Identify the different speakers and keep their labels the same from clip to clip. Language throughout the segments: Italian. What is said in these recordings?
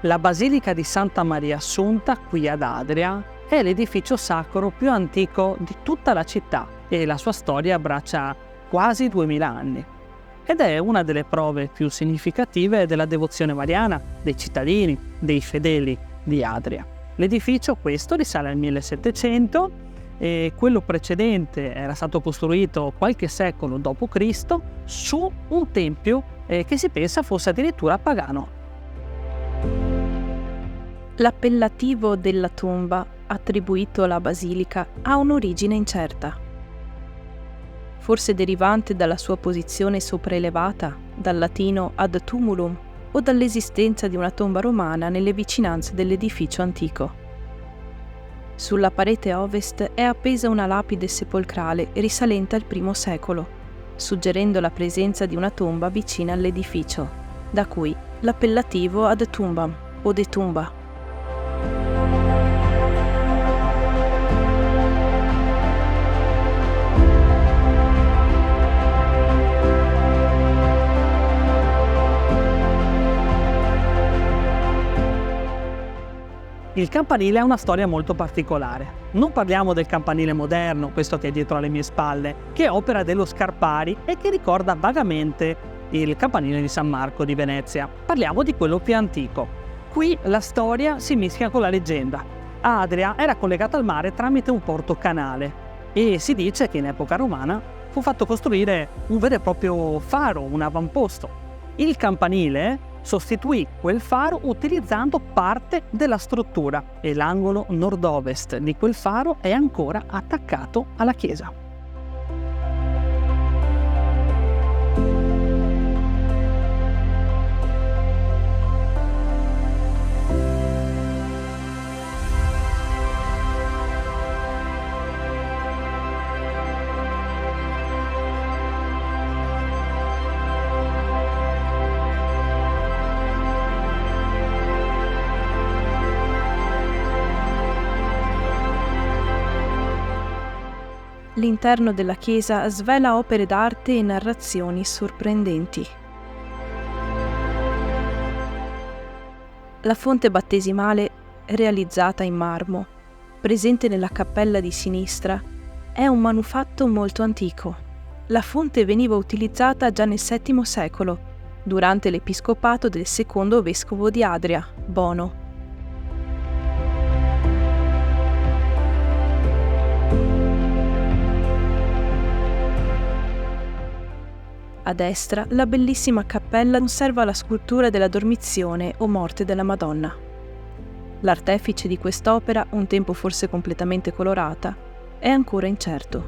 Speaker 1: La Basilica di Santa Maria Assunta, qui ad Adria, è l'edificio sacro più antico di tutta la città e la sua storia abbraccia quasi 2000 anni. Ed è una delle prove più significative della devozione mariana dei cittadini, dei fedeli di Adria. L'edificio questo risale al 1700 e quello precedente era stato costruito qualche secolo d.C. su un tempio che si pensa fosse addirittura pagano.
Speaker 2: L'appellativo della tomba attribuito alla basilica ha un'origine incerta, forse derivante dalla sua posizione sopraelevata, dal latino ad tumulum, o dall'esistenza di una tomba romana nelle vicinanze dell'edificio antico. Sulla parete ovest è appesa una lapide sepolcrale risalente al I secolo, suggerendo la presenza di una tomba vicina all'edificio, da cui l'appellativo ad tumbam o de tumba.
Speaker 1: Il campanile ha una storia molto particolare. Non parliamo del campanile moderno, questo che è dietro alle mie spalle, che è opera dello Scarpari e che ricorda vagamente il campanile di San Marco di Venezia. Parliamo di quello più antico. Qui la storia si mischia con la leggenda. Adria era collegata al mare tramite un porto canale e si dice che in epoca romana fu fatto costruire un vero e proprio faro, un avamposto. Il campanile sostituì quel faro utilizzando parte della struttura e l'angolo nord-ovest di quel faro è ancora attaccato alla chiesa.
Speaker 2: L'interno della chiesa svela opere d'arte e narrazioni sorprendenti. La fonte battesimale, realizzata in marmo, presente nella cappella di sinistra, è un manufatto molto antico. La fonte veniva utilizzata già nel VII secolo, durante l'episcopato del secondo vescovo di Adria, Bono. A destra, la bellissima cappella conserva la scultura della Dormizione o Morte della Madonna. L'artefice di quest'opera, un tempo forse completamente colorata, è ancora incerto.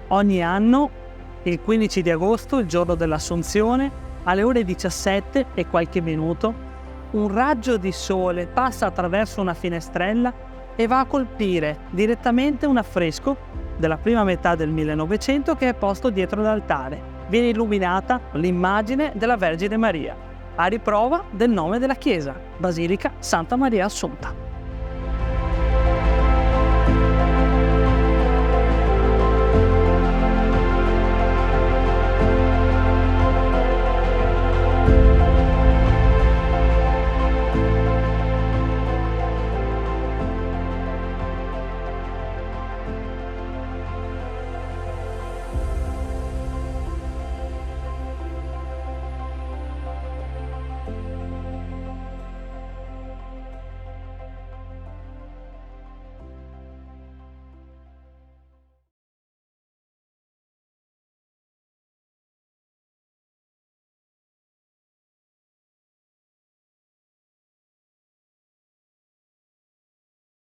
Speaker 1: Ogni anno, il 15 di agosto, il giorno dell'Assunzione, alle ore 17 e qualche minuto, un raggio di sole passa attraverso una finestrella e va a colpire direttamente un affresco della prima metà del 1900 che è posto dietro l'altare. Viene illuminata l'immagine della Vergine Maria, a riprova del nome della chiesa, Basilica Santa Maria Assunta.